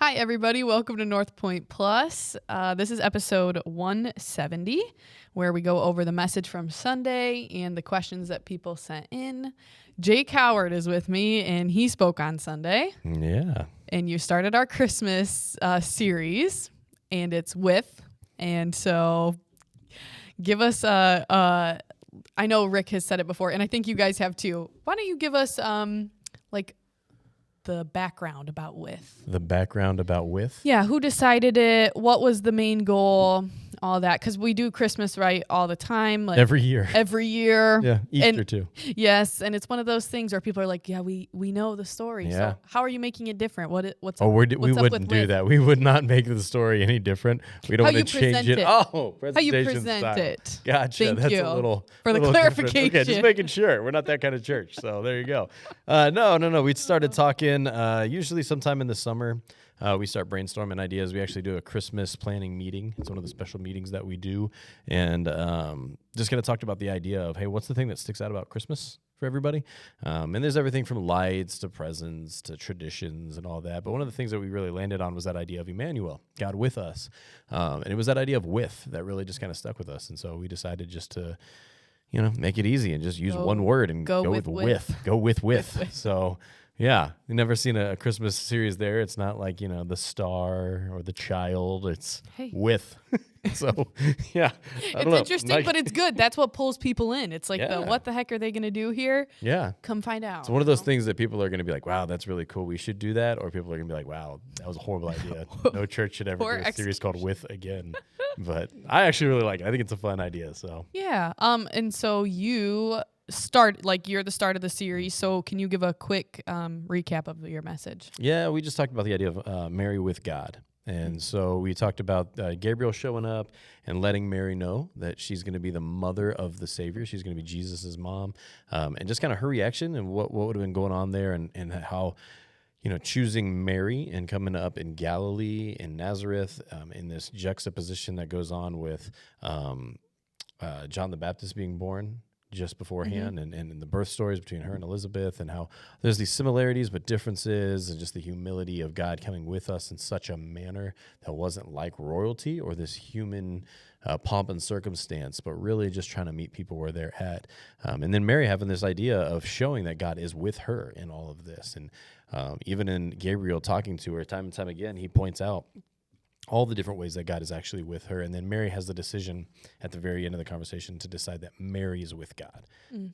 Hi, everybody. Welcome to Northpointe Plus. This is episode 170, where we go over the message from Sunday and the questions that people sent in. Jake Howard is with me, and he spoke on Sunday. Yeah. And you started our Christmas series, and it's with. And so give us I know Rick has said it before, and I think you guys have too. Why don't you give us the background about with? The background about with? Yeah, who decided it? What was the main goal? All that, because we do Christmas right all the time, like every year. Yeah, Easter too. Yes, and it's one of those things where people are like, "Yeah, we know the story. Yeah. So how are you making it different? What's we what's wouldn't do that. We would not make the story any different. We don't want to change it. Oh, how you presentation present style. it. Gotcha. Thank That's you a little for the little clarification. Different. Okay, just making sure we're not that kind of church. So there you go. No. We started talking usually sometime in the summer. We start brainstorming ideas. We actually do a Christmas planning meeting. It's one of the special meetings that we do. And just kind of talked about the idea of, hey, what's the thing that sticks out about Christmas for everybody? And there's everything from lights to presents to traditions and all that. But one of the things that we really landed on was that idea of Emmanuel, God with us. And it was that idea of with that really just kind of stuck with us. And so we decided just to, make it easy and just use one word and go with. Go with. So... yeah, you've never seen a Christmas series there. It's not like, the star or the child. It's with. So, yeah. It's interesting, but it's good. That's what pulls people in. It's like, what the heck are they going to do here? Yeah. Come find out. It's one of those things that people are going to be like, wow, that's really cool. We should do that. Or people are going to be like, wow, that was a horrible idea. No church should ever do a series called With again. But I actually really like it. I think it's a fun idea. So yeah. And so you're the start of the series. So can you give a quick recap of your message? Yeah, we just talked about the idea of Mary with God. And so we talked about Gabriel showing up and letting Mary know that she's going to be the mother of the Savior. She's going to be Jesus' mom. And just kind of her reaction and what would have been going on there and how, choosing Mary and coming up in Galilee, in Nazareth, in this juxtaposition that goes on with John the Baptist being born just beforehand, and the birth stories between her and Elizabeth, and how there's these similarities but differences, and just the humility of God coming with us in such a manner that wasn't like royalty or this human pomp and circumstance, but really just trying to meet people where they're at. And then Mary having this idea of showing that God is with her in all of this. And even in Gabriel talking to her time and time again, he points out all the different ways that God is actually with her. And then Mary has the decision at the very end of the conversation to decide that Mary is with God.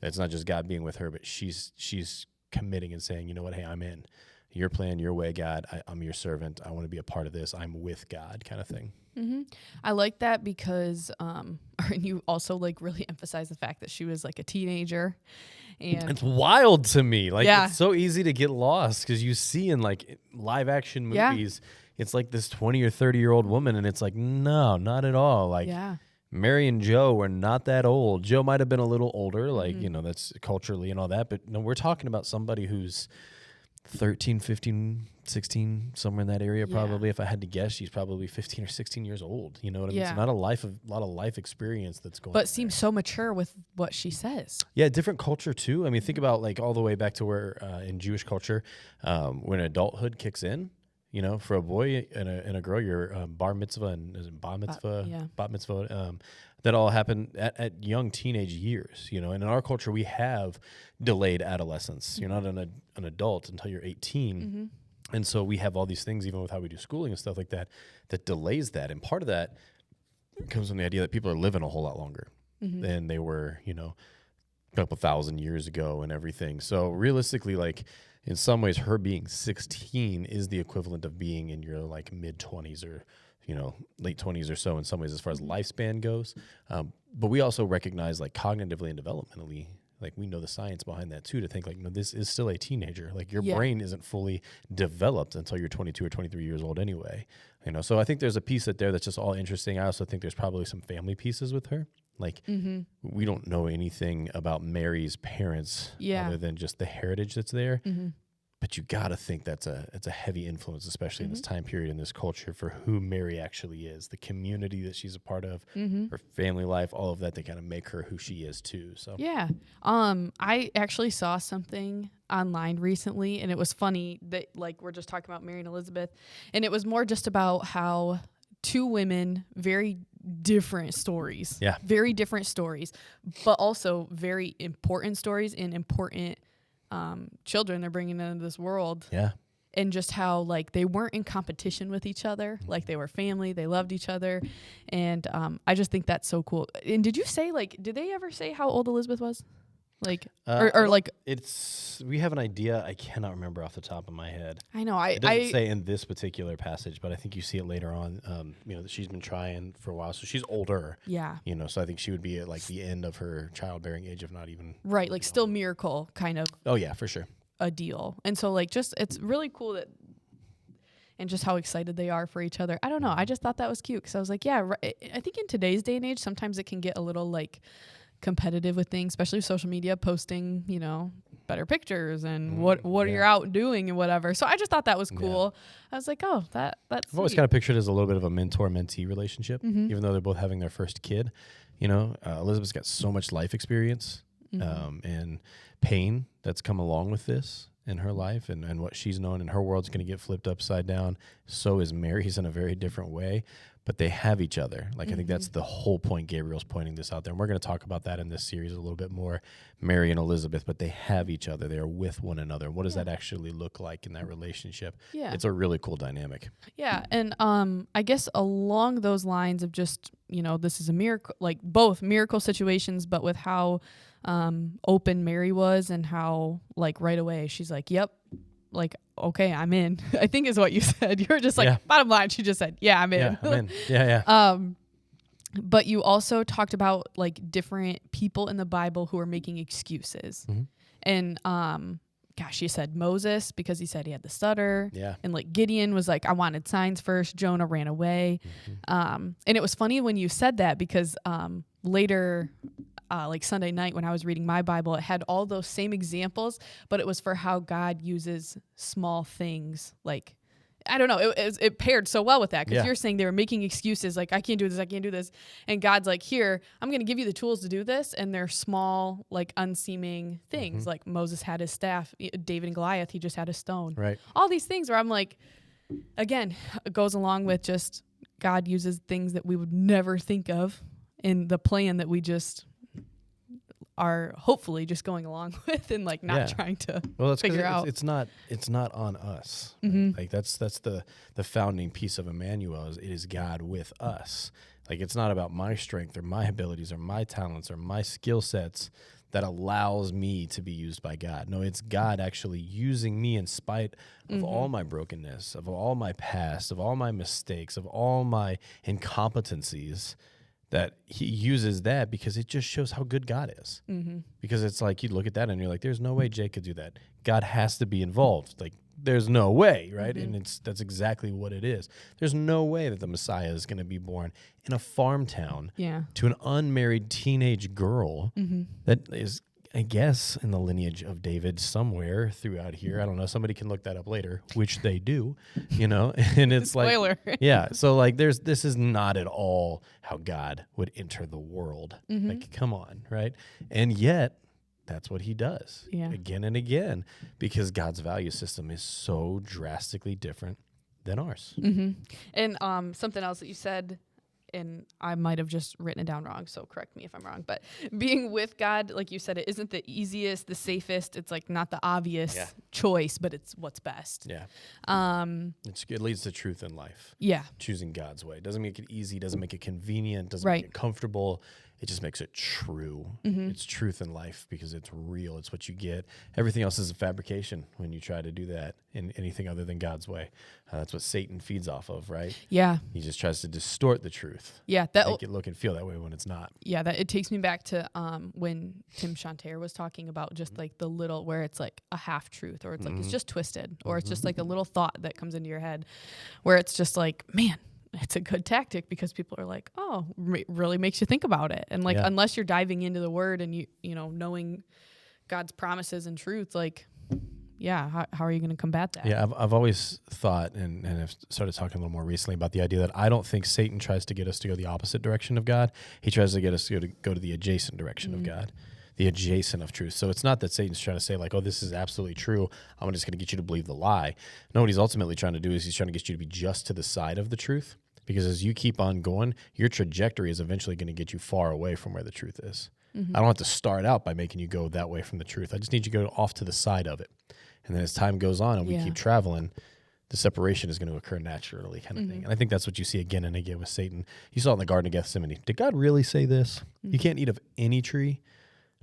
It's not just God being with her, but she's committing and saying, you know what, hey, I'm in. Your plan, your way, God. I'm your servant. I want to be a part of this. I'm with God kind of thing. Mm-hmm. I like that because you also really emphasize the fact that she was like a teenager. And it's wild to me. It's so easy to get lost because you see in live action movies, it's like this 20 or 30-year-old woman, and it's like, no, not at all. Mary and Joe were not that old. Joe might have been a little older, that's culturally and all that. But no, we're talking about somebody who's 13, 15, 16, somewhere in that area probably. If I had to guess, she's probably 15 or 16 years old. You know what I mean? It's not a lot of life experience that's going on. But seems so mature with what she says. Yeah, different culture too. I mean, think about all the way back to where in Jewish culture, when adulthood kicks in, for a boy and a girl, your bar mitzvah and bat mitzvah, that all happen at young teenage years, and in our culture, we have delayed adolescence. You're not an adult until you're 18. And so we have all these things, even with how we do schooling and stuff like that, that delays that. And part of that comes from the idea that people are living a whole lot longer than they were, a couple thousand years ago and everything. So realistically, in some ways, her being 16 is the equivalent of being in your mid-20s or, late 20s or so in some ways as far as lifespan goes. But we also recognize cognitively and developmentally, we know the science behind that too, to think this is still a teenager. Your brain isn't fully developed until you're 22 or 23 years old anyway. So I think there's a piece there that's just all interesting. I also think there's probably some family pieces with her. We don't know anything about Mary's parents other than just the heritage that's there. But you got to think it's a heavy influence, especially in this time period, in this culture, for who Mary actually is, the community that she's a part of, her family life, all of that. They kind of make her who she is too. So yeah, I actually saw something online recently, and it was funny that like we're just talking about Mary and Elizabeth, and it was more just about how two women, very different stories, very different stories, but also very important stories and important children they're bringing into this world. Yeah. And just how like they weren't in competition with each other, like they were family, they loved each other, and I just think that's so cool. And did you say like, did they ever say how old Elizabeth was? Like, or like, we have an idea. I cannot remember off the top of my head. I know It doesn't say in this particular passage, but I think you see it later on. That she's been trying for a while, so she's older. Yeah. So I think she would be at like the end of her childbearing age, if not even. Right, like still miracle kind of. Oh yeah, for sure. A deal, and so like just it's really cool that, and just how excited they are for each other. I don't know. I just thought that was cute because I was like, yeah. I think in today's day and age, sometimes it can get a little like competitive with things, especially with social media, posting, better pictures and what you're out doing and whatever. So I just thought that was cool. I was like, oh, that's I've always kind of pictured it as a little bit of a mentor-mentee relationship, even though they're both having their first kid. Elizabeth's got so much life experience and pain that's come along with this in her life, and what she's known, and her world's going to get flipped upside down. So is Mary's in a very different way. But they have each other. Like, I think that's the whole point. Gabriel's pointing this out there. And we're going to talk about that in this series a little bit more, Mary and Elizabeth, but they have each other. They are with one another. What does that actually look like in that relationship? Yeah. It's a really cool dynamic. Yeah. And I guess along those lines of just, this is a miracle, like both miracle situations, but with how open Mary was and how like right away she's like, yep. Like, okay, I'm in, I think is what you said. You were just like, bottom line, she just said, yeah, I'm in. Yeah, I'm in. Yeah. But you also talked about like different people in the Bible who are making excuses. And, you said Moses because he said he had the stutter. Yeah. And like Gideon was like, I wanted signs first. Jonah ran away. And it was funny when you said that because later, like Sunday night when I was reading my Bible, it had all those same examples, but it was for how God uses small things. Like, I don't know, it paired so well with that because you're saying they were making excuses like, I can't do this. And God's like, here, I'm going to give you the tools to do this. And they're small, like unseeming things. Like Moses had his staff, David and Goliath, he just had a stone. Right. All these things where I'm like, again, it goes along with just God uses things that we would never think of in the plan that we just are hopefully just going along with and like not trying to figure out. It's not on us. Right? Like that's the founding piece of Emmanuel is it is God with us. Like it's not about my strength or my abilities or my talents or my skill sets that allows me to be used by God. No, it's God actually using me in spite of all my brokenness, of all my past, of all my mistakes, of all my incompetencies. That he uses that because it just shows how good God is. Because it's like you look at that and you're like, there's no way Jake could do that. God has to be involved. Like there's no way, right? And that's exactly what it is. There's no way that the Messiah is going to be born in a farm town to an unmarried teenage girl that is, I guess, in the lineage of David somewhere throughout here. I don't know. Somebody can look that up later, which they do, and it's Spoiler. Like, so like this is not at all how God would enter the world. Like, come on, right? And yet that's what he does again and again because God's value system is so drastically different than ours. And something else that you said, and I might have just written it down wrong, so correct me if I'm wrong, but being with God, like you said, it isn't the easiest, the safest. It's like not the obvious choice, but it's what's best. Yeah. It leads to truth in life. Yeah. Choosing God's way. Doesn't make it easy, doesn't make it convenient, doesn't make it comfortable. It just makes it true. It's truth in life because it's real. It's what you get. Everything else is a fabrication when you try to do that in anything other than God's way. That's what Satan feeds off of, right? Yeah. He just tries to distort the truth. Yeah. Make it look and feel that way when it's not. Yeah. It takes me back to when Tim Chanter was talking about just like the little, where it's like a half truth or it's like, it's just twisted or it's just like a little thought that comes into your head where it's just like, man, it's a good tactic because people are like, oh, really makes you think about it. And like, unless you're diving into the word and you know, knowing God's promises and truth, like how are you going to combat that? Yeah, I've always thought, and I've started talking a little more recently about the idea that I don't think Satan tries to get us to go the opposite direction of God. He tries to get us to go to the adjacent direction of God, the adjacent of truth. So it's not that Satan's trying to say like, oh, this is absolutely true, I'm just going to get you to believe the lie. No, what he's ultimately trying to do is he's trying to get you to be just to the side of the truth, because as you keep on going, your trajectory is eventually going to get you far away from where the truth is. I don't have to start out by making you go that way from the truth. I just need you to go off to the side of it. And then as time goes on and we keep traveling, the separation is going to occur naturally, kind of thing. And I think that's what you see again and again with Satan. You saw it in the Garden of Gethsemane. Did God really say this? You can't eat of any tree?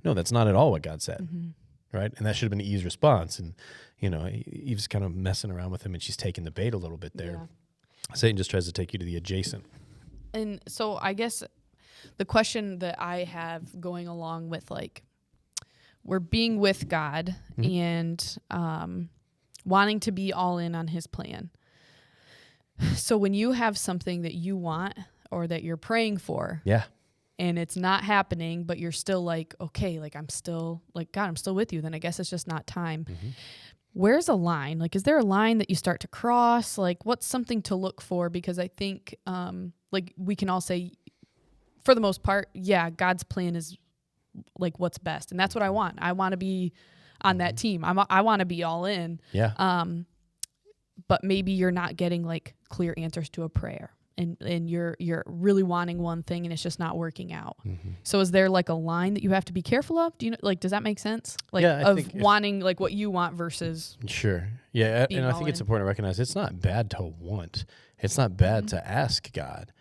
No, that's not at all what God said, right? And that should have been Eve's response. And, Eve's kind of messing around with him, and she's taking the bait a little bit there. Yeah. Satan just tries to take you to the adjacent. And so I guess the question that I have going along with, like, we're being with God and wanting to be all in on his plan. So when you have something that you want or that you're praying for, and it's not happening, but you're still like, okay, like I'm still like, God, I'm still with you, then I guess it's just not time. Where's a line? Like, is there a line that you start to cross? Like, what's something to look for? Because I think, like, we can all say, for the most part, God's plan is like what's best. And that's what I want. I want to be on that team. I want to be all in. But maybe you're not getting like clear answers to a prayer, and you're really wanting one thing and it's just not working out. So is there like a line that you have to be careful of? Do you know, like, does that make sense? Like, of wanting like what you want versus. Sure. Yeah. And I think it's important to recognize it's not bad to want. It's not bad to ask God.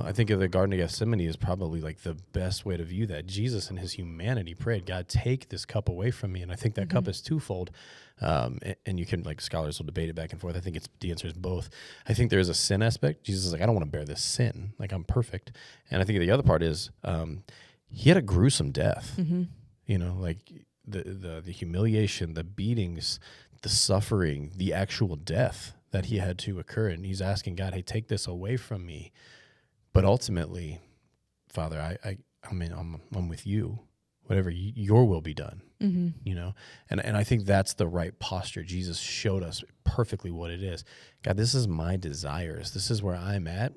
I think of the Garden of Gethsemane is probably like the best way to view that. Jesus in his humanity prayed, God, take this cup away from me. And I think that cup is twofold. And you can, like, scholars will debate it back and forth. I think the answer is both. I think there is a sin aspect. Jesus is like, I don't want to bear this sin. Like, I'm perfect. And I think the other part is he had a gruesome death. Like the humiliation, the beatings, the suffering, the actual death that he had to occur. And he's asking God, hey, take this away from me. But ultimately, Father, I'm with you. Whatever your will be done, and I think that's the right posture. Jesus showed us perfectly what it is. God, this is my desires. This is where I'm at.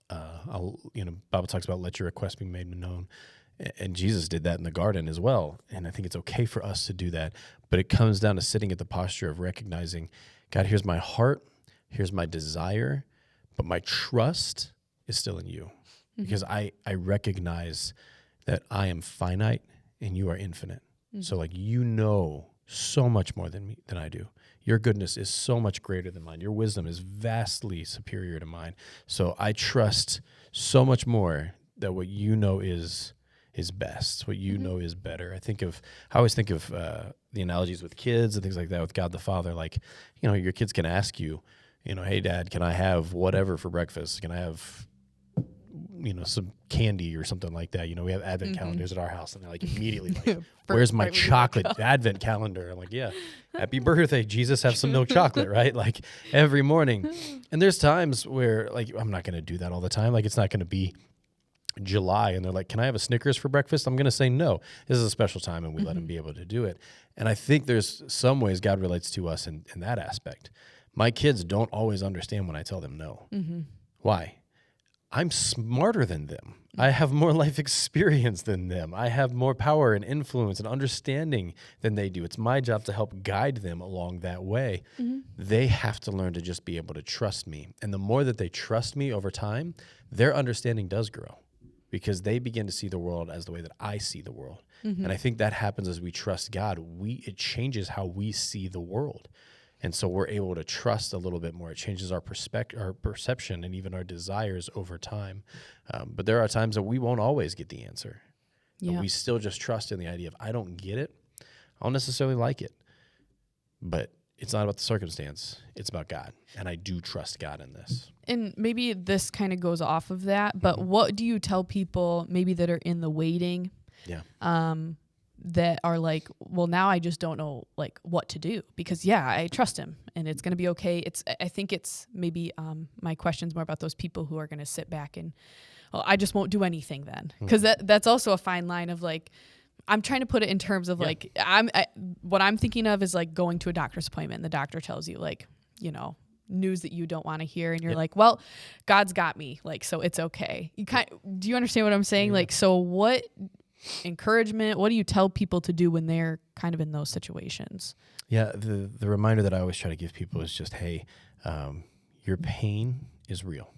Bible talks about let your request be made known. And Jesus did that in the garden as well. And I think it's okay for us to do that. But it comes down to sitting at the posture of recognizing, God, here's my heart, here's my desire, but my trust is still in you. Because I recognize that I am finite and you are infinite. So like, so much more than I do. Your goodness is so much greater than mine. Your wisdom is vastly superior to mine. So I trust so much more that what you know is best, what you know is better. I always think of the analogies with kids and things like that with God the Father. Like, your kids can ask you, hey, Dad, can I have whatever for breakfast? Can I have some candy or something like that? We have advent calendars at our house, and they're like immediately like, where's my chocolate advent calendar? I'm like, yeah, happy birthday, Jesus, have some milk chocolate, right? Like every morning. And there's times where, like, I'm not going to do that all the time. Like, it's not going to be July and they're like, can I have a Snickers for breakfast? I'm going to say no. This is a special time, and we let them be able to do it. And I think there's some ways God relates to us in that aspect. My kids don't always understand when I tell them no. Why? I'm smarter than them. I have more life experience than them. I have more power and influence and understanding than they do. It's my job to help guide them along that way. They have to learn to just be able to trust me. And the more that they trust me over time, their understanding does grow, because they begin to see the world as the way that I see the world. And I think that happens as we trust God. It changes how we see the world. And so we're able to trust a little bit more. It changes our perception and even our desires over time. But there are times that we won't always get the answer. But we still just trust in the idea of, I don't get it, I don't necessarily like it. But it's not about the circumstance. It's about God. And I do trust God in this. And maybe this kind of goes off of that, but what do you tell people maybe that are in the waiting? That are like, well, now I just don't know like what to do, because I trust him and it's going to be okay. I think it's maybe my question's more about those people who are going to sit back and, I just won't do anything then. Because that's also a fine line of like, I'm trying to put it in terms of like, what I'm thinking of is like going to a doctor's appointment and the doctor tells you like, you know, news that you don't want to hear. And you're like, well, God's got me. Like, so it's okay. Do you understand what I'm saying? Yeah. Like, so what encouragement, what do you tell people to do when they're kind of in those situations? Yeah. The reminder that I always try to give people is just, hey, your pain is real.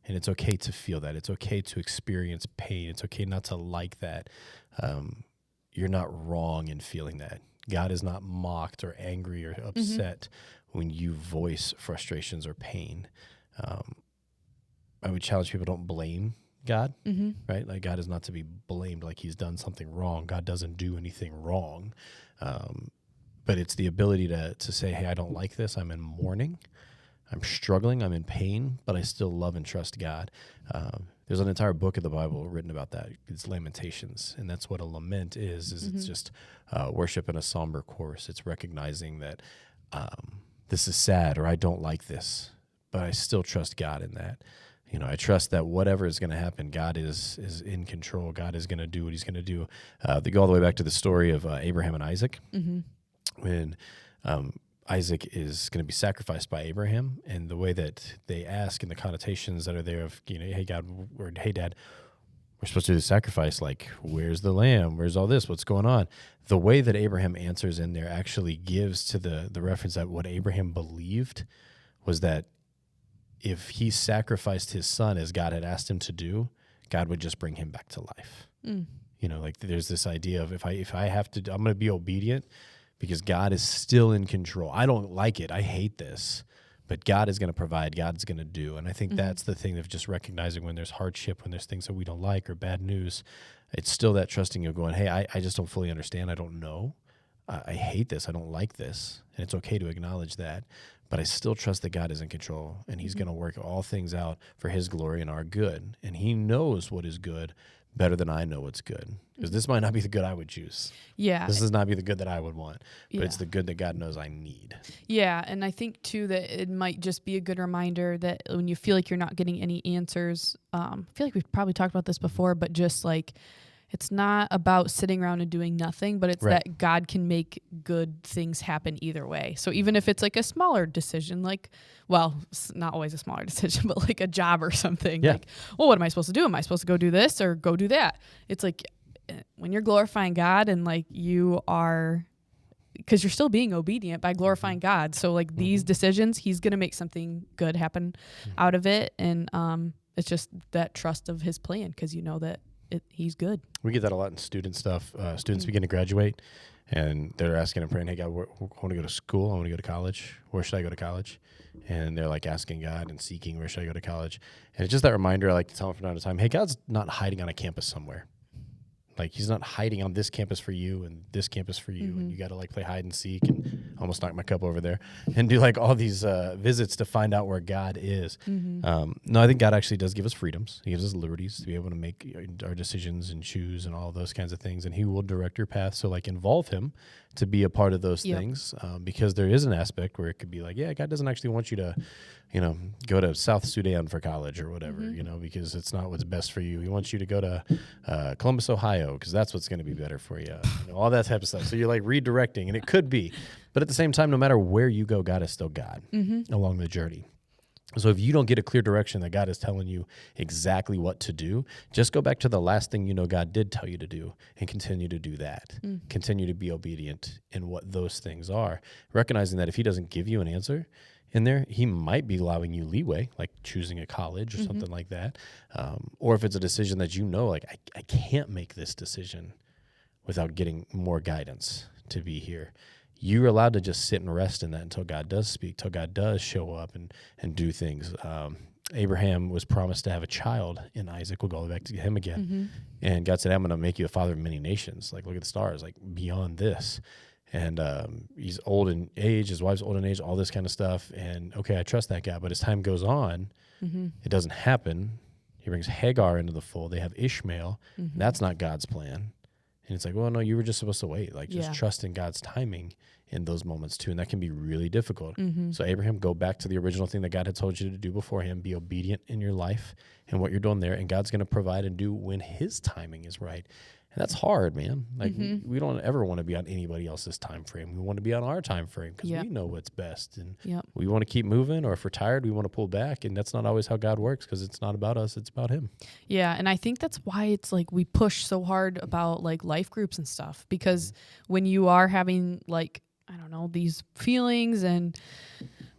And it's okay to feel that. It's okay to experience pain. It's okay not to like that. You're not wrong in feeling that. God is not mocked or angry or upset when you voice frustrations or pain. I would challenge people, don't blame God, right? Like God is not to be blamed like he's done something wrong. God doesn't do anything wrong. But it's the ability to say, hey, I don't like this. I'm in mourning. I'm struggling. I'm in pain, but I still love and trust God. There's an entire book of the Bible written about that. It's Lamentations, and that's what a lament is it's just worship in a somber course. It's recognizing that this is sad, or I don't like this, but I still trust God in that. You know, I trust that whatever is going to happen, God is in control. God is going to do what he's going to do. They go all the way back to the story of Abraham and Isaac. When Isaac is going to be sacrificed by Abraham, and the way that they ask and the connotations that are there of, you know, hey, God, or hey, Dad, we're supposed to do the sacrifice. Like, where's the lamb? Where's all this? What's going on? The way that Abraham answers in there actually gives to the reference that what Abraham believed was that if he sacrificed his son as God had asked him to do, God would just bring him back to life. You know, like there's this idea of if I have to, I'm going to be obedient because God is still in control. I don't like it. I hate this, but God is going to provide. God's going to do. And I think that's the thing of just recognizing when there's hardship, when there's things that we don't like or bad news, it's still that trusting of going, hey, I just don't fully understand. I don't know. I hate this. I don't like this. And it's okay to acknowledge that. But I still trust that God is in control, and he's going to work all things out for his glory and our good. And he knows what is good better than I know what's good. Because this might not be the good I would choose. Yeah. This does not be the good that I would want. But it's the good that God knows I need. Yeah, and I think, too, that it might just be a good reminder that when you feel like you're not getting any answers, I feel like we've probably talked about this before, but just like it's not about sitting around and doing nothing, but it's that God can make good things happen either way. So even if it's like a smaller decision, like, well, it's not always a smaller decision, but like a job or something. Like, well, what am I supposed to do? Am I supposed to go do this or go do that? It's like when you're glorifying God and like you are, because you're still being obedient by glorifying God. So like these decisions, he's going to make something good happen out of it. And it's just that trust of his plan, because you know that he's good. We get that a lot in student stuff. Students begin to graduate, and they're asking and praying, hey, God, I want to go to school. I want to go to college. Where should I go to college? And they're like asking God and seeking, where should I go to college? And it's just that reminder I like to tell them from time to time, hey, God's not hiding on a campus somewhere. Like, he's not hiding on this campus for you and this campus for you. And you got to like play hide and seek and almost knock my cup over there and do like all these visits to find out where God is. No, I think God actually does give us freedoms. He gives us liberties to be able to make our decisions and choose and all those kinds of things. And he will direct your path. So like involve him to be a part of those things, because there is an aspect where it could be like, yeah, God doesn't actually want you to, you know, go to South Sudan for college or whatever, you know, because it's not what's best for you. He wants you to go to Columbus, Ohio, because that's what's going to be better for you. You know, all that type of stuff. So you're like redirecting, and it could be. But at the same time, no matter where you go, God is still God along the journey. So if you don't get a clear direction that God is telling you exactly what to do, just go back to the last thing you know God did tell you to do and continue to do that. Continue to be obedient in what those things are, recognizing that if he doesn't give you an answer in there, he might be allowing you leeway, like choosing a college or something like that. Or if it's a decision that you know, like, I can't make this decision without getting more guidance to be here. You're allowed to just sit and rest in that until God does speak, till God does show up and do things. Abraham was promised to have a child in Isaac. We'll go back to him again. And God said, I'm going to make you a father of many nations. Like, look at the stars, like beyond this. And he's old in age, his wife's old in age, all this kind of stuff. And okay, I trust that guy. But as time goes on, it doesn't happen. He brings Hagar into the fold. They have Ishmael. That's not God's plan. And it's like, well, no, you were just supposed to wait. Like, just trust in God's timing in those moments too. And that can be really difficult. Mm-hmm. So Abraham, go back to the original thing that God had told you to do beforehand. Be obedient in your life and what you're doing there. And God's going to provide and do when his timing is right. And that's hard, man. Like we don't ever want to be on anybody else's time frame. We want to be on our time frame because we know what's best. And we want to keep moving, or if we're tired, we want to pull back. And that's not always how God works, because it's not about us. It's about him. Yeah. And I think that's why it's like we push so hard about like life groups and stuff, because when you are having like, I don't know, these feelings and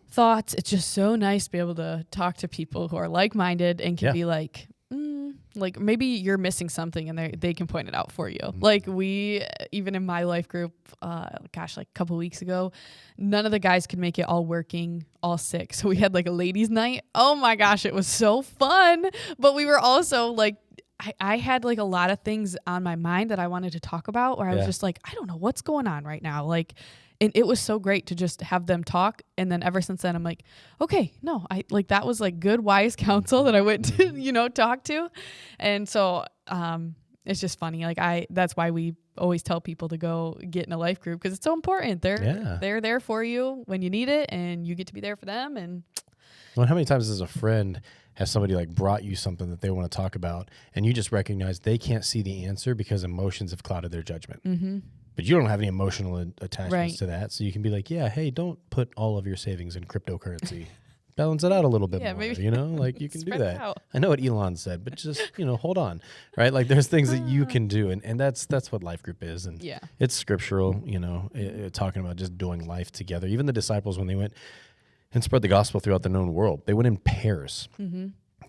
thoughts, it's just so nice to be able to talk to people who are like-minded and can be like maybe you're missing something and they can point it out for you. Like we, even in my life group, like a couple weeks ago, none of the guys could make it, all working, all sick. So we had like a ladies' night. Oh my gosh, it was so fun. But we were also like, I had like a lot of things on my mind that I wanted to talk about, where I was just like, I don't know what's going on right now. Like, and it was so great to just have them talk. And then ever since then, I'm like, okay, no, I like, that was like good, wise counsel that I went to, talk to. And so, it's just funny. Like that's why we always tell people to go get in a life group, because it's so important. They're there for you when you need it, and you get to be there for them. And well, how many times as a friend has somebody like brought you something that they want to talk about, and you just recognize they can't see the answer because emotions have clouded their judgment. But you don't have any emotional attachments to that. So you can be like, yeah, hey, don't put all of your savings in cryptocurrency. Balance it out a little bit more, maybe. Like you can do that. I know what Elon said, but just, hold on, right? Like there's things that you can do. And that's what life group is. And it's scriptural, talking about just doing life together. Even the disciples, when they went and spread the gospel throughout the known world, they went in pairs.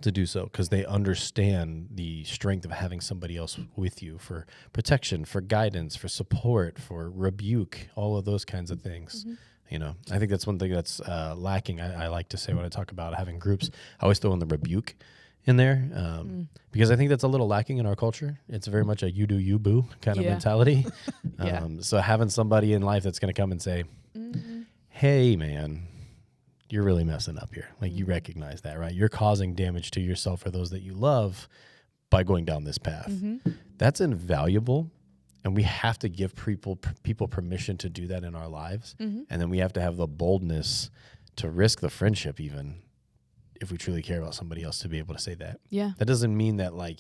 To do so, because they understand the strength of having somebody else with you for protection, for guidance, for support, for rebuke, all of those kinds of things. I think that's one thing that's lacking. I like to say when I talk about having groups, I always throw in the rebuke in there, because I think that's a little lacking in our culture. It's very much a you do you boo kind of mentality. So having somebody in life that's going to come and say, hey man, you're really messing up here. Like you recognize that, right? You're causing damage to yourself or those that you love by going down this path. That's invaluable. And we have to give people permission to do that in our lives. And then we have to have the boldness to risk the friendship, even if we truly care about somebody else, to be able to say that. That doesn't mean that like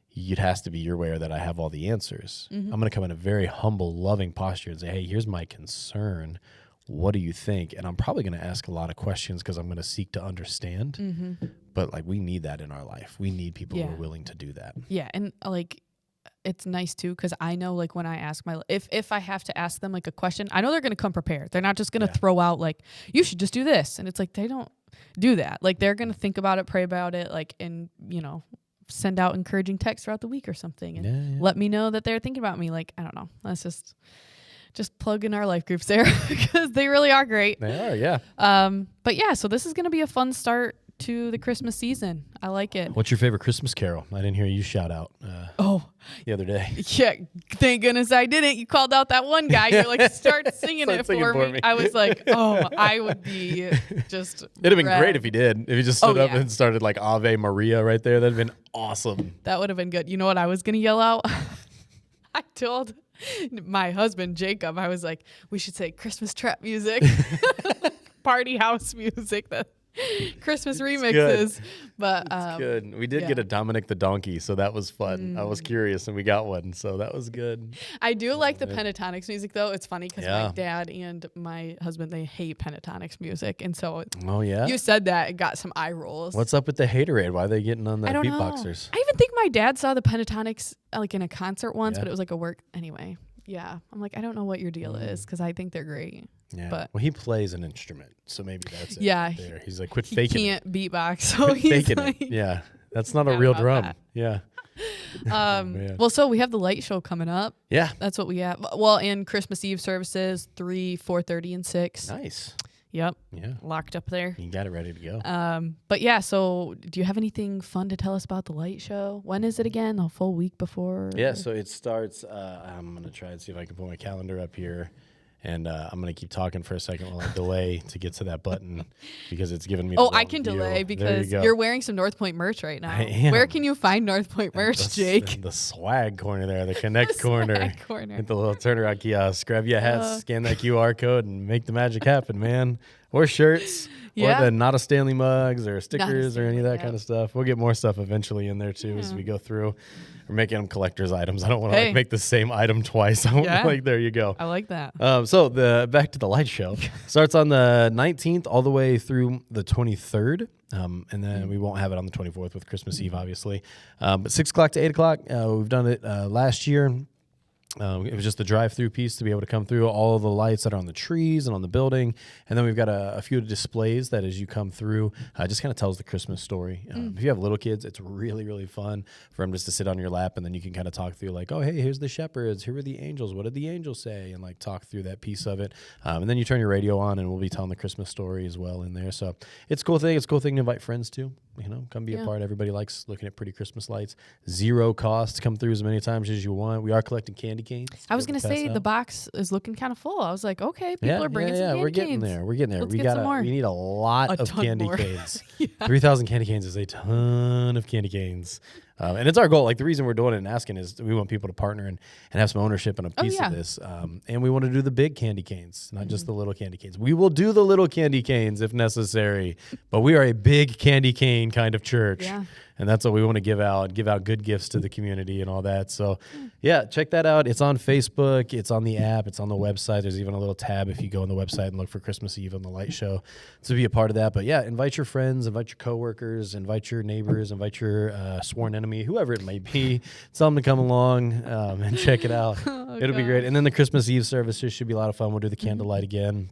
it has to be your way or that I have all the answers. I'm going to come in a very humble, loving posture and say, hey, here's my concern. What do you think? And I'm probably going to ask a lot of questions because I'm going to seek to understand. But like we need that in our life. We need people who are willing to do that. Yeah. And like it's nice too, because I know like when I ask if I have to ask them like a question, I know they're going to come prepared. They're not just going to throw out like, you should just do this. And it's like, they don't do that. Like they're going to think about it, pray about it, like, and send out encouraging texts throughout the week or something and let me know that they're thinking about me. Like, I don't know. That's just plug in our life groups there because they really are great. They are, yeah. But yeah, so this is going to be a fun start to the Christmas season. I like it. What's your favorite Christmas carol? I didn't hear you shout out the other day. Yeah, thank goodness I didn't. You called out that one guy. You're like, start singing it for me. I was like, I would be just It'd have been great if he did. If he just stood up and started like Ave Maria right there. That'd have been awesome. That would have been good. You know what I was going to yell out? I told my husband, Jacob, I was like, we should say Christmas trap music, party house music, the Christmas remixes. But good. We did get a Dominic the Donkey, so that was fun. I was curious, and we got one, so that was good. I do like the pentatonics music, though. It's funny because my dad and my husband, they hate pentatonics music, and so you said that and got some eye rolls. What's up with the haterade? Why are they getting on the beatboxers? I even think my dad saw the pentatonics like in a concert once, but it was like a work anyway. Yeah, I'm like, I don't know what your deal is because I think they're great. Yeah, but he plays an instrument, so maybe that's it. Yeah, right there. He's like, quit faking. He can't beatbox, so he's faking like, it. Yeah, that's not a real drum. That. Yeah. Well, so we have the light show coming up. Yeah, that's what we have. Well, and Christmas Eve services 3, 4:30, and 6. Nice. Yep. Yeah. Locked up there. You got it ready to go. But yeah, so do you have anything fun to tell us about the light show? When is it again? A full week before? Yeah, so it starts, I'm going to try and see if I can pull my calendar up here. And I'm going to keep talking for a second while I delay to get to that button because it's giving me. Oh, I can delay because you're wearing some Northpointe merch right now. I am. Where can you find Northpointe merch, Jake? In the swag corner there, the connect corner. corner. Hit the little turnaround kiosk. Grab your hats, scan that QR code, and make the magic happen, man. Or shirts. Yeah. Or the Not a Stanley mugs or stickers or any of that kind of stuff. We'll get more stuff eventually in there too as we go through. We're making them collector's items. I don't want to make the same item twice. There you go. I like that. So back to the light show starts on the 19th all the way through the 23rd. And then we won't have it on the 24th with Christmas Eve, obviously. But 6 o'clock to 8 o'clock, we've done it last year. It was just the drive-through piece to be able to come through all of the lights that are on the trees and on the building. And then we've got a few displays that as you come through, just kind of tells the Christmas story. If you have little kids, it's really, really fun for them just to sit on your lap and then you can kind of talk through like, oh, hey, here's the shepherds. Here are the angels. What did the angels say? And like talk through that piece of it. And then you turn your radio on and we'll be telling the Christmas story as well in there. So it's a cool thing. It's a cool thing to invite friends to. Come be a part. Everybody likes looking at pretty Christmas lights. Zero cost. Come through as many times as you want. We are collecting candy canes. I was going to say the box is looking kind of full. I was like, okay, people are bringing some candy we're getting canes. there. We're getting there. Let's get some more. We need a lot of candy canes. 3,000 candy canes is a ton of candy canes. And it's our goal. Like the reason we're doing it and asking is we want people to partner and have some ownership and a piece of this. And we want to do the big candy canes, not just the little candy canes. We will do the little candy canes if necessary, but we are a big candy cane kind of church. Yeah. And that's what we want to give out good gifts to the community and all that. So check that out. It's on Facebook. It's on the app. It's on the website. There's even a little tab if you go on the website and look for Christmas Eve on the light show to be a part of that. But invite your friends, invite your coworkers, invite your neighbors, invite your sworn enemy, whoever it may be. Tell them to come along and check it out. It'll be great. And then the Christmas Eve services should be a lot of fun. We'll do the candlelight again.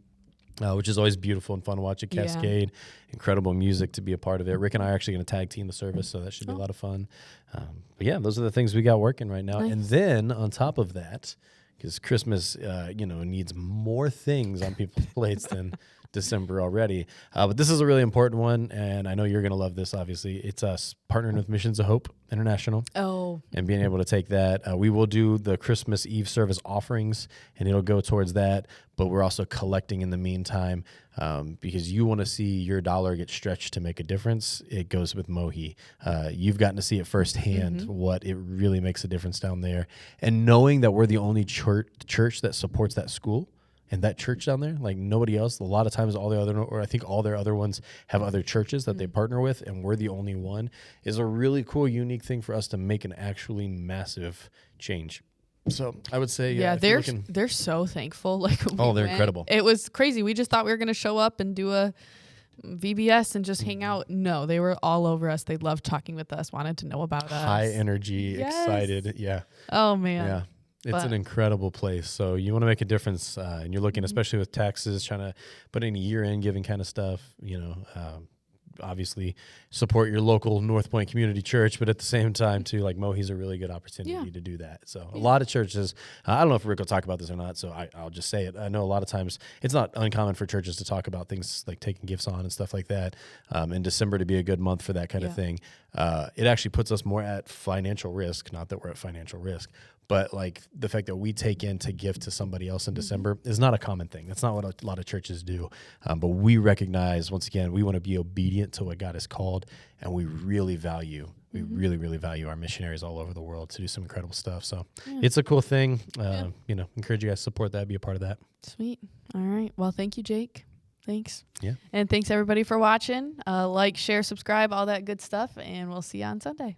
Which is always beautiful and fun to watch at Cascade. Incredible music to be a part of it. Rick and I are actually going to tag team the service, so that should be a lot of fun. But those are the things we got working right now. Nice. And then on top of that, because Christmas, needs more things on people's plates than December already. But this is a really important one, and I know you're going to love this, obviously. It's us partnering with Missions of Hope International. And being able to take that. We will do the Christmas Eve service offerings, and it'll go towards that. But we're also collecting in the meantime because you want to see your dollar get stretched to make a difference. It goes with Mohi. You've gotten to see it firsthand what it really makes a difference down there. And knowing that we're the only church that supports that school, and that church down there, like nobody else, a lot of times all their other ones have other churches that they partner with, and we're the only one, is a really cool, unique thing for us to make an actually massive change. So I would say, they're so thankful. They're incredible. It was crazy. We just thought we were going to show up and do a VBS and just hang out. No, they were all over us. They loved talking with us, wanted to know about us. High energy, excited. Yeah. Oh, man. Yeah. It's an incredible place. So you want to make a difference, and you're looking, especially with taxes, trying to put in a year-end giving kind of stuff, obviously support your local Northpointe community church, but at the same time too, like Mohi's a really good opportunity to do that. So a lot of churches, I don't know if Rick will talk about this or not, so I'll just say it. I know a lot of times it's not uncommon for churches to talk about things like taking gifts on and stuff like that. In December to be a good month for that kind of thing. It actually puts us more at financial risk, not that we're at financial risk, but like the fact that we take in to give to somebody else in December is not a common thing. That's not what a lot of churches do. But we recognize, once again, we want to be obedient to what God has called, and we really value our missionaries all over the world to do some incredible stuff. So it's a cool thing. Encourage you guys to support that, be a part of that. Sweet. All right. Well, thank you, Jake. Thanks. Yeah. And thanks everybody for watching. Like, share, subscribe, all that good stuff, and we'll see you on Sunday.